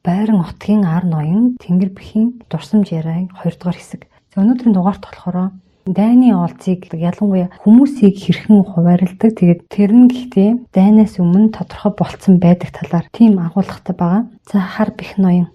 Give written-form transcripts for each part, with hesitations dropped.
Байран отгийн ар ноён Тэнгэр бүхийн дурсамж яриаг 2 дугаар хэсэг. Өнөөдрийн дугаарт болохоор дайны олзыг ялангуяа хүмүүсийг хэрхэн хуваарилдаг. Тэгээд тэр нь гэхдээ дайнаас өмнө тодорхой болцсон байдаг талаар тийм агуулгатай байгаа. За хар бэх ноён.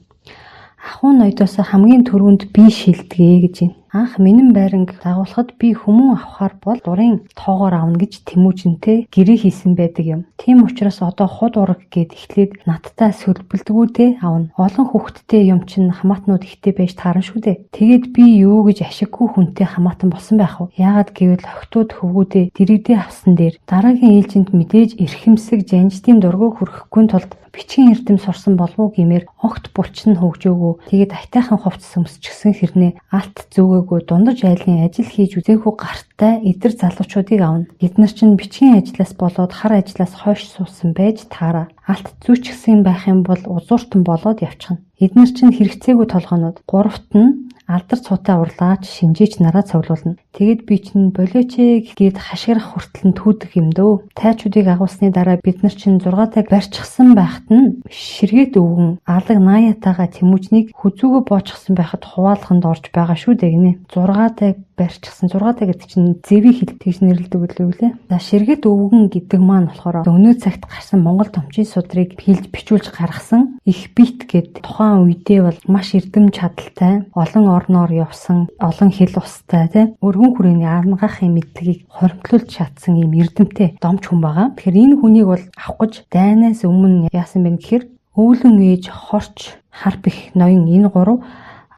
Ахуй ноёдоос хамгийн түрүүнд би шилдэгэ гэж байна. Анх минэн байранг дагуулхад би хүмүүн авахар бол дурын тоогоор авна гэж Тэмүүжинтэй гэрээ хийсэн байдаг юм. Тийм учраас одоо худ ураг гэд эхлээд надтай сөлбөлдгүүдээ авна. Олон хүүхэдтэй юм чинь хамаатнууд ихтэй байж таарна шүү дээ. Тэгээд би юу гэж ашиггүй хүнтэй хамаатан болсон байх вэ? Яагаад гэвэл охтууд хөвгүүдээ дэрэгдээ авсан дээр дараагийн ээлжинд мэдээж эрхэмсэг жанжтын дургуй хүрхэхгүй тулд бичгийн эрдэм сурсан болов уу гэмээр огт булчин хөгжөөгөө тэгээд айтайхан хувцас өмсчихсэн хэрнээ алт зүгээгүй дундаж айлын ажил хийж үзээгүй гарттай эдэр залуучуудыг авна. Эднэр чинь бичгийн ажлаас болоод хар ажлаас хойш суусан байж таараа. Алт зүүчгсэн байх юм бол узууртан болоод явчихна. Эднэр чинь хэрэгцээгүй толгоонууд. Гуравт нь алдар цуутай урлаач шинжээч нараа цуглуулна. Тэгэд би чинь болооч гээд хашгирах хүртэл нь түүдэг юм дөө. Тайчуудыг агуулсны дараа бид нар чинь 6-таг барьчихсан байхад нь ширгээд өвгөн алаг наяатайгаа Тэмүүжнийг хүзүүгөө боочгсон байхад хуваалханд орж байгаа шүү дээ гинэ. 6-таг барьчихсан. 6-таг гэдэг чинь зэвий хэлтгийж нэрлэдэг үлээ үлээ. За ширгээд өвгөн гэдэг маань болохоор өнөө цагт гарсан Монгол томчийн судрыг хэлж бичүүлж гаргасан их бит гэд тухайн үедээ бол маш эрдэм чадалтай олон орноор явсан олон хэл устай тий өргөн хүрээний аргахын мэдлэгийг хоримтлуулж чадсан юм эрдэмтэй домч хүн байгаа. Тэгэхээр энэ хүнийг бол авах гэж дайнаас өмнө яасан бэ гэхээр өвлөн ээж хорч хар бэх ноён энэ гурав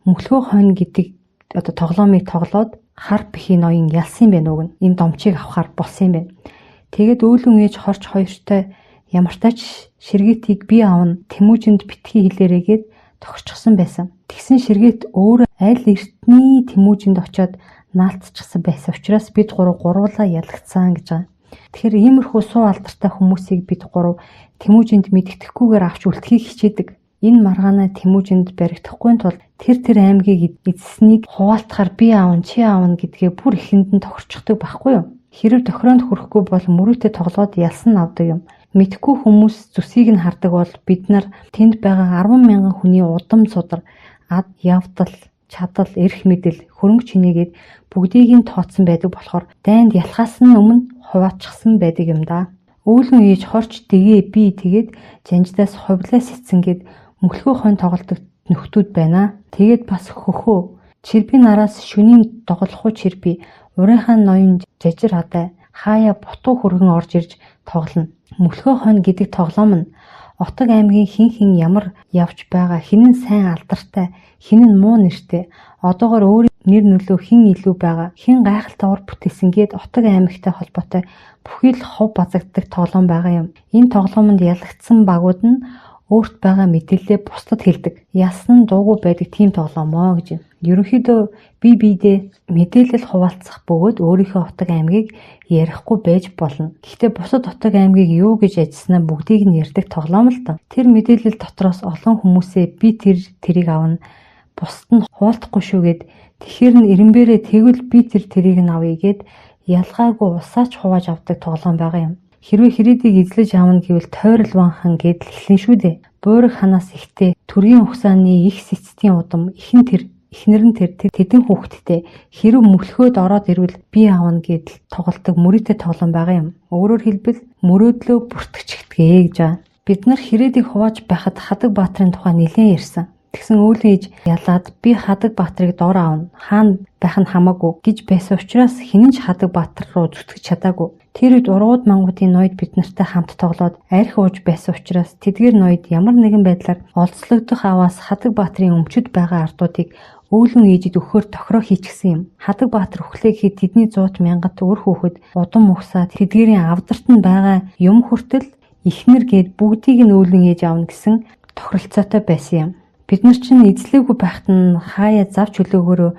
мөхлгөө хойно гэдэг одоо тоглоомыг тоглоод хар бэхийн ноён ялсан юм байна уу? Энэ домчийг авахар болсон юм байна. Тэгээд өвлөн ээж хорч хоёртой ямартайч ширгэтийг би авна Тэмүүжинд битгий хэлээрээгээд тохирчихсан байсан. Тэгсэн ширгэт өөр аль эртний Тэмүүжинд очиод наалтчихсан байсан учраас бид гурлаа ялагдсан гэж байгаа. Тэгэхээр иймэрхүү суу алдартай хүмүүсийг бид гурав Тэмүүжинд мэддэхгүйгээр авч үлдэхийг хичээдэг. Энэ маргаанаа Тэмүүжинд баригдахгүй тул тэр аймгийг эзэснийг хуваалтахаар би аавн чи аавн гэдгээ бүр ихэнд нь тохирчдаг байхгүй юу? Хэрэг тохироонд хүрэхгүй бол мөрөөдө тоглоод ялсан авдаг юм. Мэдхгүй хүмүүс зүсийг нь хардаг бол бид нар тэнд байгаа 10,000 хүний удам судар, ад явдал, чадал, эрх мэдэл, хөрөнгө чинээгээд бүгдийг нь тооцсон байдаг болохоор дайнд ялхаас нь өмнө хуваачсан байдаг юм да. Өвлөн ээж хорч дэгээ би тэгээд жанждаас хувлаа сэтсэнгээд мөхлгөө хойно тоглодог нөхдүүд байна. Тэгээд бас хөхөө чирбийн араас шөнийн доголохуу чирби урайхан ноён жажир хадаа хаяа бутуу хөргөн орж ирж тоглоно. Мөхлгөө хойно гэдэг тоглоом нь Отог аймгийн хин ямар явж байгаа, хин нь сайн алдартай, хин нь муу нэртэй, одоогоор өөрийн нэр нөлөө хин илүү байгаа, хин гайхалтай ур бүтээсэн гээд Отог аймагтай холбоотой бүхий л хов базагддаг тоглоом байгаа юм. Энэ тоглоомонд ялагдсан багууд нь өөрт байгаа мэдээлэлээ бусдад хэлдэг. Ясан нь дуугүй байдаг тийм тоглоомоо гэж. Ерөнхийдөө бие биедээ мэдээлэл хуваалцах бөгөөд өөрийнхөө Отог аймгийг ярихгүй байж болно. Гэхдээ бусад Отог аймгийг юу гэж ажилласнаа бүгдийг нь ярьдаг тоглоом л доо. Тэр мэдээлэл дотроос олон хүмүүсээ би тэрийг авна, бусад нь хуваалцахгүй шүүгээд тэгэхээр нь эренбэрээ тэгвэл би тэрийг нь авъя гэд ялгаагүй усаач хувааж авдаг тоглоом байгаа юм. Хэрвээ хэрээдийг эзлэж аавна гэвэл тойрол ванхан гэд хэлсэн шүү дээ. Буурах ханаас ихтэй төргийн ухсааны их сэцтийн удам эхнэр нь тэдэн хүүхэдтэй хэрэг мөлхөөд ороод ирвэл би аавна гэд тоглолдог мөрөөдтэй тоглоом байгаа юм. Өөрөөр хэлбэл мөрөөдлөө бүртгэжчихдэгэ гэж байна. Бид нар хэрээдийг хувааж байхад Хадаг Баатрын тухай нэлээд ярьсан. Тэгсэн өвлөн ээж ялаад би Хадаг Баатрыг дор аавна. Хаана байх нь хамаагүй гэж байсан учраас хинэн ч Хадаг Баатар руу зүтгэж чадаагүй. Тэр үед урууд мангуудын ноёд бид нартай хамт тоглоод арх ууж байсан учраас тэдгээр ноёд ямар нэгэн байдлаар олзлогдох аваас Хадаг Баатрын өмчөд байгаа ардуудыг өвлөн ээжид өгөхөөр тохироо хийчихсэн юм. Хадаг Баатар өглөө гэхэд тэдний 100 мянгат өр хүүхэд удам ухсаад тэдгээрийн авдарт нь байгаа юм хүртэл ихнэр гээд бүгдийг нь өвлөн ээж аавна гэсэн тохиролцоотой байсан юм. Бид нар чинь эзлээгүй байхад нь хаяа завч хөлөөгөөрөө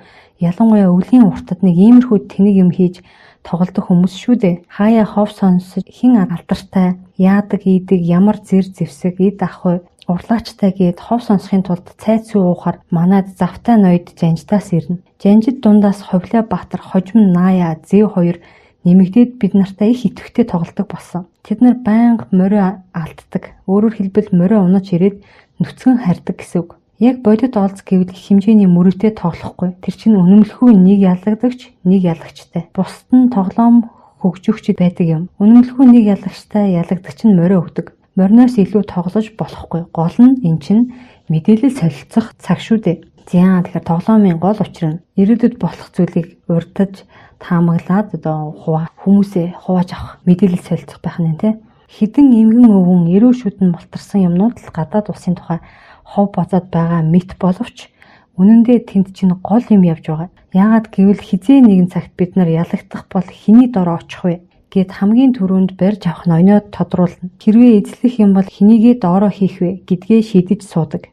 ялангуяа өвлийн уртад нэг иймэрхүү тэнэг юм хийж тоглодог хүмүүс шүү дээ. Хаяа хов сонсож хин алдартай, яадаг ийдэг, ямар зэр зэвсэг, эд ахуй, урлаачтай гээд хов сонсохын тулд цайц сүү уухаар манад завтай ноёд жанждаас ирнэ. Жанжид дундаас Ховлаа Баатар, Хожим Наая, Зэв хоёр нэмэгдээд бид нартай их идэвхтэй тоглодог болсон. Тэд нар байнга морио алддаг. Өөрөөр хэлбэл морио унаж ирээд нүцгэн хардаг гэсэн үг. Яг бодит олз гэвэл их хэмжээний мөрөвтэй тоглохгүй. Тэр чинь үнэмлэхүй нэг ялагдагч, нэг ялагчтай. Бусад нь тоглоом хөгжигч байдаг юм. Үнэмлэхүй нэг ялагчтай, ялагдагч нь морио өгдөг. Мориноос илүү тоглож болохгүй. Гол нь эн чинь мэдээлэл солилцох цаг шүү дээ. Тэгэхээр тоглоомын гол учир нь ирээдүйд болох зүйлийг урдаж таамаглаад хүмүүсээ хувааж авах, мэдээлэл солилцох байх нь тий. Хідэн эмгэн өвгөн эрүү шүдэн мултарсан юмнууд л гадаад улсын тухай хов бодоод байгаа мэт боловч үнэн дээр тэнд чинь гол юм явж байгаа. Яагаад гэвэл хизээ нэгэн цагт бид нар ялагдах бол хэний дор очих вэ гэд хамгийн түрүүнд барьж авах ноёноо тодруулна. Хэрвээ эзлэх юм бол хэнийгээ доороо хийх вэ гэдгээ шийдэж суудаг.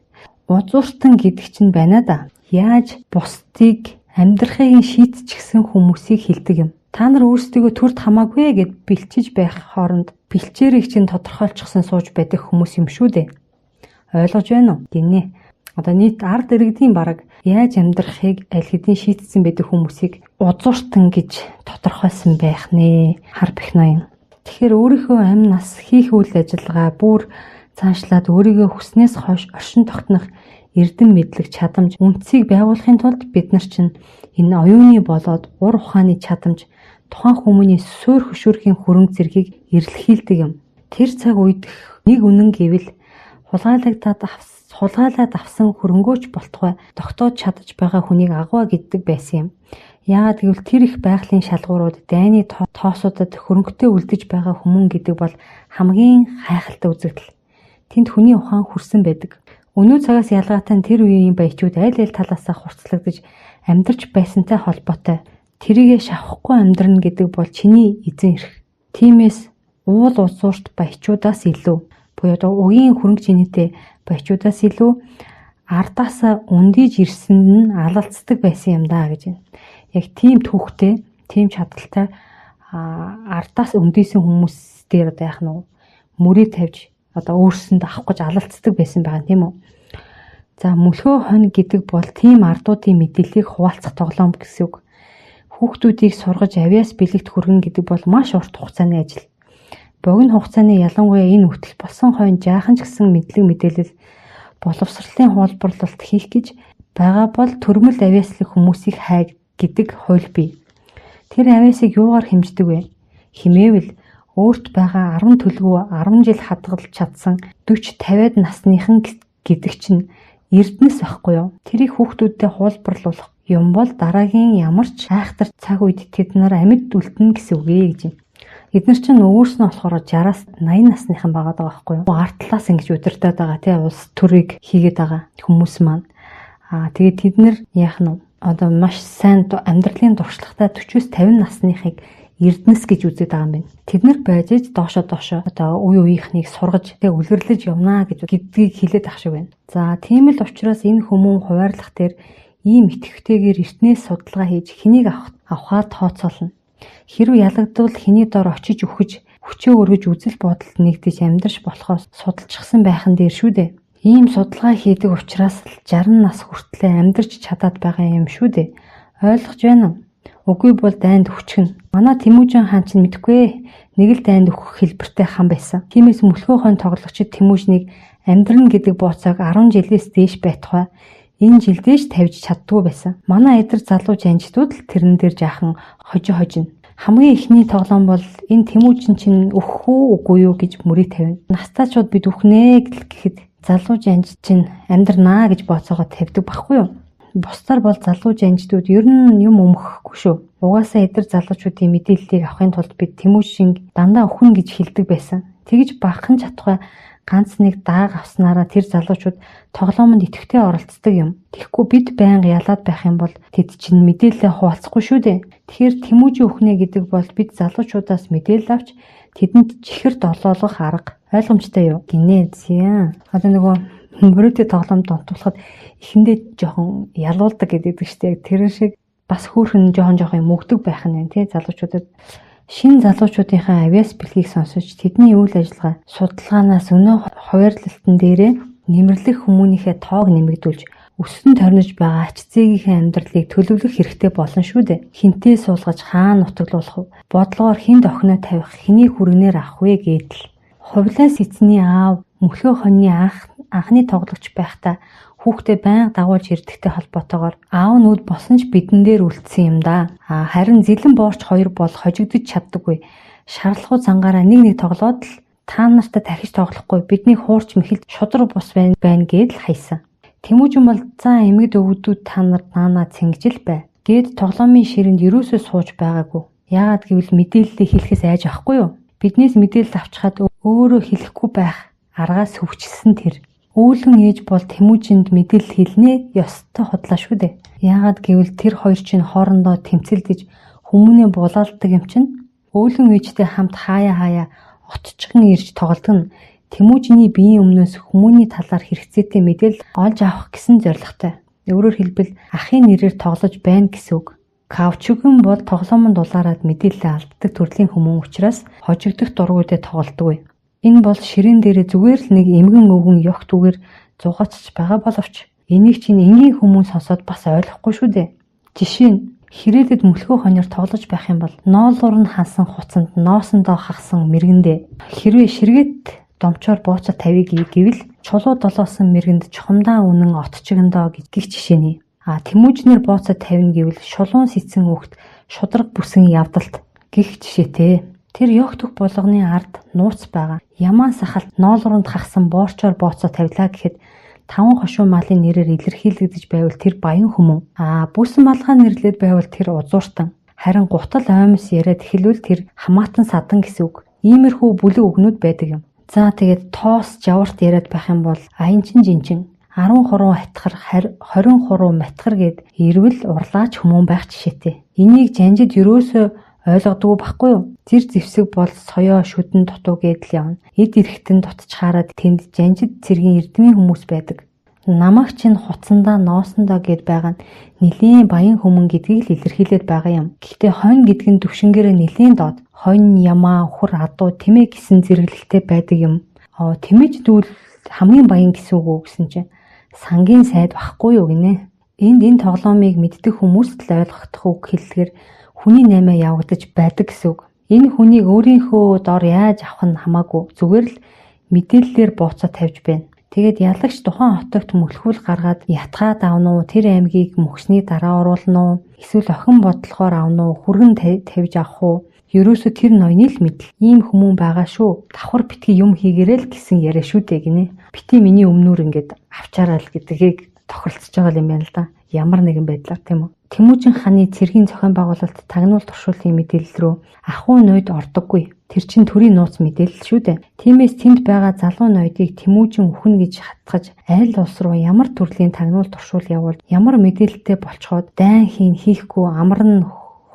Узууртан гэдэг чинь байна да. Яаж бусдыг амьдрахыг шийдчихсэн хүмүүсийг хэлдэг юм. Та нар өөрсдийгөө төрд хамаагүй гэд бэлчиж байх хооронд бэлчээрийг чинь тодорхойлчихсан сууж байдаг хүмүүс юм шүү дээ. Ойлгож байна уу? Гинэ. Нийт ард иргэдийн бараг яаж амьдрахыг аль хэдийн шийдсэн байдаг хүмүүсийг узууртан гэж тодорхойлсон байх нэ. Хар бэх ноён. Тэгэхээр өөрийнхөө амь нас хийх үйл ажиллагаа бүр цаашлаад өөрийгөө хүснээс хойш оршин тогтнох эрдэм мэдлэг чадамж үндсийг байгуулахын тулд бид нар чинь энэ оюуны болоод ур ухааны чадамж тухайн хүмүүний суурь хөшөөрхийн хөрөнгө зэргийг эрэлхийлдэг юм. Тэр цаг үед нэг үнэн гэвэл хулгайлаад авсан хөрөнгөөч болтугай тогтоож чадаж байгаа хүнийг агуу гэддэг байсан юм. Яагаад гэвэл тэр их байгалийн шалгуурууд дайны тоосуудад хөрөнгөтэй үлдэж байгаа хүмүүн гэдэг бол хамгийн гайхалтай үзэгдэл. Тэнд хүний ухаан хүрсэн байдаг. Өнөө цагаас ялгаатай тэр үеийн баячууд аль талаасаа хурцлагдаж амьдарч байсантай холбоотой. Тэрийгэ шавхахгүй амьдрна гэдэг бол чиний эзэн эрх. Тиймээс уул узуурт баячуудаас илүү буюу угийн хөрөнгө чинээтэй баячуудаас илүү ардаасаа ундиж ирсэнд нь алалцдаг байсан юм да гэж байна. Яг тийм түүхтэй, тийм чадaltaй ардаас өндийсэн хүмүүс дээр яах нь мөрийг тавьж өөрсөнд авах гэж алалцдаг байсан байгаа тийм үү. За мөлхөө хонь гэдэг бол тийм ардуудын мэдээллийг хуваалцах тоглоом гэсэн үг. Хүүхдүүдийг сургаж авьяас бэлэгт хүргэн гэдэг бол маш урт хугацааны ажил. Богино хугацааны ялангуяа энэ хөтөл болсон хойно жаахан ч гэсэн мэдлэг мэдээлэл боловсролын хуулбарлалт хийх гэж байгаа бол төрмөл авьяаслах хүмүүсийг хай гэдэг хууль бий. Тэр авьяасыг юугаар хэмждэг вэ? Хэмээвэл өөрт байгаа 10 төлгөө 10 жил хадгалж чадсан 40-50-аад насныхан гэдэг чинь эрдэнэс байхгүй юу? Тэрийг хүүхдүүдэд хуулбарлуулах юм бол дараагийн ямар ч айхтар цаг үед тэд нар амьд үлдэнэ гэсэн үг гэж юм. Эдгээр чинь өөрснөө болохоор 60-аас 80 насныхан байгаа байхгүй юу? Ард талаас ингэж удирдах байгаа тий улс төрийг хийгээд байгаа хүмүүс маань. Тэгээд тэд нар яах нь маш сайн амьдралын туршлагатай 40-50 насныхыг эрдэнэс гэж үздэг байгаа юм байна. Тэд нар байж доошо үе үеийнхнийг сургаж үлгэрлэж явнаа гэдгийг хэлээд ах шиг байна. За тийм л учраас энэ хүмүүн хуваарлах дээр ийм итгэвтэйгээр эртнээс судалгаа хийж хэнийг авахаар тооцоолно. Хэрв ялагдвал хэний дор очиж үхэж, хүчээ өргөж үзэл бодолд нэгдэж амьдарч болохоос судалчихсан байхан дээр шүү дээ. Ийм судалгаа хийдэг учраас л 60 нас хүртлээр амьдарч чадаад байгаа юм шүү дээ. Ойлгож байна уу? Үгүй бол дайнд хүчгэн. Манай Тэмүүжин хаан чинь мэдгүй нэг л дайнд өгөх хэлбэртэй хан байсан. Тиймээс мөлхөө хон тоглогчид Тэмүүжнийг амьдрна гэдэг бууцааг 10 жилээс дээш байтугай энэ жилдээш тавьж чаддгүй байсан. Манай эдэр залуу жанжтууд л тэрэн дээр жаахан хожино. Хамгийн ихний тоглоом бол энэ Тэмүүжин чинь өөх үү үгүй юу гэж мөрийг тавина. Настайчууд бид үхнэ гэхэд залуу жанж чинь амьдрнаа гэж бооцоогоо тавьдаг байхгүй юу? Бусдаар бол залуу жанжтууд ер нь юм өмгөхгүй шүү. Угаасаа эдэр залуучуудын мэдээллийг авахын тулд бид Тэмүүжин дандаа өхөн гэж хэлдэг байсан. Тэгж бахан чадхай ганц нэг дааг авснараа тэр залуучууд тоглоомонд идэвхтэй оролцдог юм. Тэгэхгүй бид байнга ялаад байх юм бол тэд чинь мэдээлэлээ хуваалцахгүй шүү дээ. Тэгэхээр Тэмүүжин өхнө гэдэг бол бид залуучуудаас мэдээлэл авч тэдэнд чихэр долоолгох арга. Ойлгомжтой юу? Гинэ зя. Нөгөө мөрөөдөө тоглоомд донтуулахад эхэндээ жоохон ялуулдаг гэдэг чинь тэр шиг бас хөөрхөн жоохон мөгдөг байх нь байна тий залуучуудад. Шинэ залуучуудынхаа авьяас бэлгийг сонсож тэдний үйл ажиллагаа судалгаанаас өнөө хуваарлалтан дээрээ нэмэрлэх хүмүүнийхээ тоог нэмэгдүүлж өссөн тойрнож байгаа ач зээгийнхээ амьдралыг төлөвлөх хэрэгтэй болно шүү дээ. Хинтээ суулгаж хаана нутаглуулах вэ? Бодлогоор хинд охиноо тавих, хэнийг хүргэнээр авах вэ гэдэл. Хувлаас эцний аав мөнхөө хоньны анхны тоглогч байхдаа хүүхдээ байнга дагуулж ирдэгтэй холбоотойгоор аав нүүд босон ч бидэн дээр үлдсэн юм да. Харин зэлэн боорч хоёр бол хожигдож чаддаггүй. Шарлахуу зангаараа нэг тоглоод л та нартай тархиж тоглохгүй бидний хуурч мэхэлд шудраг бус байна гэд л хайсан. Тэмүүжин бол за эмгэг өвгдүүд та нар наанаа цэнгжил бай. Гээд тоглоомын ширэнд юусоо сууж байгаагүй. Яагаад гэвэл мэдээллээ хэлэхээс айж авахгүй юу? Биднээс мэдээлэл авчихад өөрөө хэлэхгүй байх аргаас хөвчсөн тэр. Өвлөн ээж бол Тэмүүжинд мэдээлэл хэлнэ ёстой худлаа шүү дээ. Яагаад гэвэл тэр хоёр чинь хоорондоо тэмцэлдэж хүмүүнээ булаалдаг юм чинь. Өвлөн ээжтэй хамт хаяа отчгон ирж тоглодог нь Тэмүүжиний биеийн өмнөөс хүмүүний талаар хэрэгцээтэй мэдээлэл олж авах гэсэн зорилготой. Өөрөөр хэлбэл ахын нэрээр тоглож байна гэсэн үг. Каучугн бол тоглоомонд дулаараад мэдээлэл алддаг төрлийн хүмүүс учраас хожигдох дургүйдээ тоглодоггүй. Энэ бол ширээн дээрээ зүгээр л нэг эмгэн өвгөн ёгт үгээр зугаацч байгаа боловч энийг чинь энгийн хүмүүс сонсоод бас ойлгохгүй шүү дээ. Жишээ нь хэрээдэд мөлхөө хоньор тоглож байх юм бол ноолуур нь хансан хуцанд ноосондоо хагсан мэргэндээ хэрвээ ширгэт домчоор бууцаа тавийг гэвэл чулуу долоосон мэргэнд чухамдаа үнэн отчигндоо гих жишээний. Тэмүүжнэр бууцаа тавина гэвэл шулуун сэтсэн хүүхд шудраг бүсэн явдалт гих жишээтэй. Тэр ёгтөх булганы ард нууц байгаа. Ямаан сахалт ноолууранд хагсан боорчоор бооцоо тавилаа гэхэд 5 хошуу малын нэрээр илэрхийлэгдэж байвал тэр баян хүмүүн. Бүс малгай нэрлээд байвал тэр узууртан. Харин гутал оймос яриад эхлвэл тэр хамаатан садан гэсэн үг. Иймэрхүү бүлэг үгнүүд байдаг юм. За тэгээд тоос жаварт яриад байх юм бол аянчин жинчин 10 хуруу хатгар 20 хуруу матгар гэд ирвэл урлаач хүмүүн байх жишээтэй. Энийг жанжид юусоо ойлгодгүй байхгүй юу? Зэр зэвсэг бол соёо шүдэн дутуу гэдэл явна. Эд эрэхтэн дутчхаараад тэнд жанжид цэргийн эрдмийн хүмүүс байдаг. Намаг чинь хуцандаа ноосондоо гэд байгаа нь нэлийн баян хүмүүн гэдгийг л илэрхийлээд байгаа юм. Гэхдээ хонь гэдэг нь төвшингээрээ нэлийн доод. Хонь, ямаа, ухар, адуу, тэмээ гэсэн зэрэглэлтэй байдаг юм. Тэмээж дүүл хамгийн баян гэсэн үг үү гэсэн чинь сангийн сайд байхгүй юу гинэ. Энэ тоглоомыг мэддэг хүмүүст л ойлгохдох үг хэллэгээр хүний наймаа явагдаж байдаг гэсэн үг. Энэ хүнийг өөрийнхөө дор яаж авах нь хамаагүй. Зүгээр л мэдээллээр бууцаа тавьж байна. Тэгээд ялагч тухайн хотогт мөлхүүл гаргаад ятгаад авнуу, тэр аймгийг мөхсний дараа оруулна уу, эсвэл охин бодлохоор авнуу, хүргэн тавьж авах уу? Ерөөсө тэр ноёны л мэдл. Ийм хүмүүн байгаа шүү. Давхар битгий юм хийгээрэй л гэсэн яриа шүү дээ гинэ. Бити миний өмнөр ингээд авчаарай л гэдгийг тохиролцож байгаа юм байна л да. Ямар нэгэн байдлаар тийм үү. Тэмүүжин хааны цэргийн зохион байгуулалт тагнуул туршууллын мэдээлэл рүү ахуй ноёд ордоггүй. Тэр чин төрийн нууц мэдээлэл шүү дээ. Тиймээс тэнд байгаа залуу ноёдыг Тэмүүжин үхэн гэж хатгаж аль улс руу ямар төрлийн тагнуул туршуул явуул ямар мэдээлэлтэй болцоход дайн хийхгүй амар нь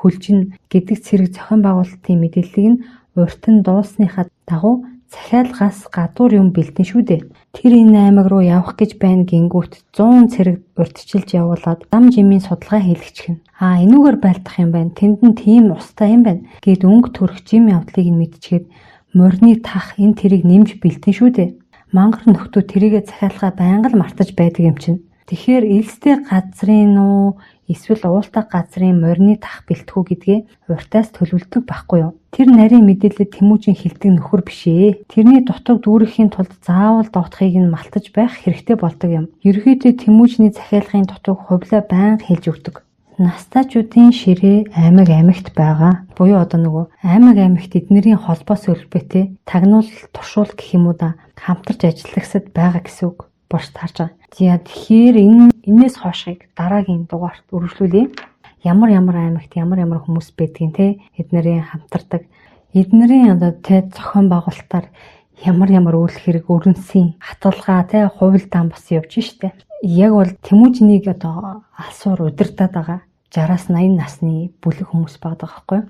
хөлжин гэдэг цэрэг зохион байгуулалтын мэдээллийг нь урт нь дуулсныхаа дагуу захиал гас гадуур юм бэлдэн шүү дээ. Тэр энэ аймаг руу явах гэж байна гингүүт 100 цэрэг урьдчилж явуулаад зам жимийн судалгаа хийлгэчихнэ. Энүүгээр байлдах юм байна. Тэнд нь тийм устай юм байна. Гэд өнгө төрөх жим явдлыг нь мэдчихээд морины тах энэ тэрийг нэмж бэлдэн шүү дээ. Мангар нөхдөө тэрийгэ захиалгаа байнга л мартаж байдаг юм чинь. Тэгэхээр элстэй газрын уу эсвэл уултаа газрын морины тах бэлтгэв гэдгээ уртаас төлөвлөдөг байхгүй юу? Тэр нарийн мэдээлэлд Тэмүүжин хилдэг нөхөр биш ээ. Тэрний дутаг дүүрэхийн тулд заавал доотхыг нь малтаж байх хэрэгтэй болдог юм. Ерөнхийдөө Тэмүүжиний захиалгын дутаг хувлаа байнга хэлж өгдөг. Настачуудын ширээ аймагт байгаа. Буюу одоо нөгөө аймагт эднэрийн холбоос өлбөтэй тагнуул туршуул гэх юм уу да хамтарч ажиллагсад байгаа гэсэн үг. Борч таарж байгаа. Тэгэхээр энээс хоошгийг дараагийн дугаарт үргэлжлүүлье. Ямар аймагт ямар хүмүүс байдгийг те эднэрийн хамтардаг. Эднэрийн одоо те зохион байгуулалтаар ямар үйл хэрэг өрнөсийн хатгалгаа те хувил даан бас явж штэ. Яг бол Тэмүүжинийг одоо алсуур удирдах байгаа 60-аас 80 насны бүлэг хүмүүс байдаг байхгүй юу?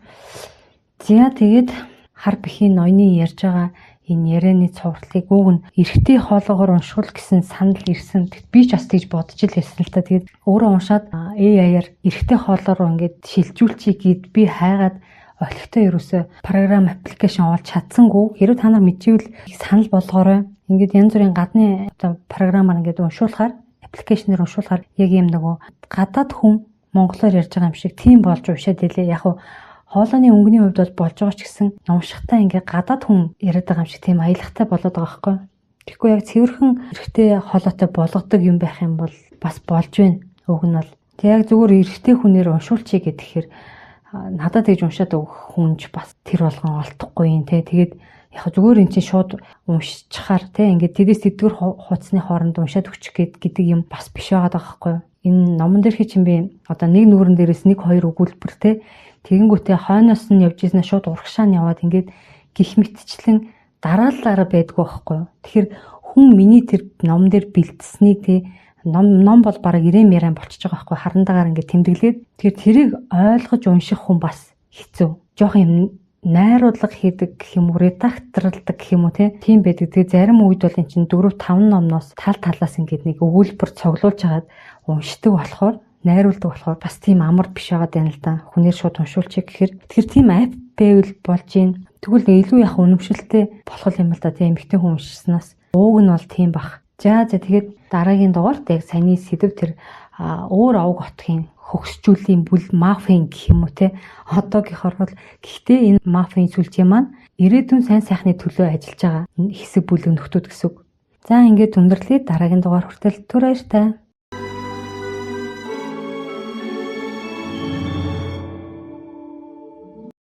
Тэгээд хар бэхийн ноёны ярьж байгаа энэ ярианы цувралыг уг нь эрэгтэй хоолоогоор уншвал гэсэн санал ирсэн. Би ч бас тийж бодож л байсан л та. Тэгээд өөрөө уншаад AI-аар эрэгтэй хоолоор ингээд шилжүүлчихье гэд би хайгаад олигтой ерөөсө програм аппликейшн олж чадсангүй. Хэрвээ та нар мэдчихвэл санал болгоорой. Ингээд янз бүрийн гадны одоо програмаар ингээд уншуулахаар аппликейшнээр уншуулахаар яг юм нөгөө гадаад хүн монголоор ярьж байгаа юм шиг тийм болж уншаад илээ. Яг нь хоолойны өнгөний хувьд бол болж байгаа ч гэсэн уншихтаа ингээд гадаад хүн яриад байгаа юм шиг тийм аялагтай болоод байгаа байхгүй. Тэгэхгүй яг цэвэрхэн эрэгтэй хоолойтой болгодог юм байх юм бол бас болж байна. Уг нь бол тэг яг зүгээр эрэгтэй хүнээр уншуулчих гэхээр надад тэгж уншаад өгөх хүнж бас тэр болгон олдохгүй юм те. Тэгээд яг зүгээр эн чинь шууд уншчихаар те ингээд тэдээс тэдгэр хуудасны хооронд уншаад өгчих гэдэг юм бас биш байгаа байхгүй юу. Энэ номон дээр чинь би одоо нэг нүрэн дээрээс 1-2 өгүүлбэр те тэгэнгүүтээ хойноос нь явж ийснэ шууд урагшаа нь яваад ингээд гих мэтчлэн дараалалаараа байдгүй байхгүй юу. Тэгэхээр хүн миний тэр ном дээр бэлдсэнийг те ном бол бараг ирэм яран болчихж байгаа байхгүй харандагаар ингээд тэмдэглээд тэгэхээр тэрийг ойлгож унших хүн бас хэцүү. Жоох юм найруулга хийдэг гэх юм уу, редакторлдаг гэх юм уу тийм байдаг. Тэгээ зарим үед бол эн чинь 4-5 номноос тал талаас ингээд нэг өгүүлбэр цуглуулж хагаад уншдаг болохоор, найруулдаг болохоор бас тийм амар биш байгаа даа л да. Хүнээр шууд уншуулчих гэхээр тэгэхээр тийм апп байвал болж юм. Тэгвэл илүү яг үнэмшилтэй болох юм л да. Тийм эмэгтэй хүн уншсанаас ууг нь бол тийм бах. За тэгээд дараагийн дугаарт яг саяны сэдв тэр өөр овг хотгийн хөгсчүүлийн бүл мафийн гэх юм уу одоогийнхоор бол гэхдээ энэ мафийн сүлжээ маань ирээдүйн сайн сайхны төлөө ажиллаж байгаа хэсэг бүлэг нөхдүүд гэсэн үг. За ингээд өндөрлөе дараагийн дугаар хүртэл түр баяртай.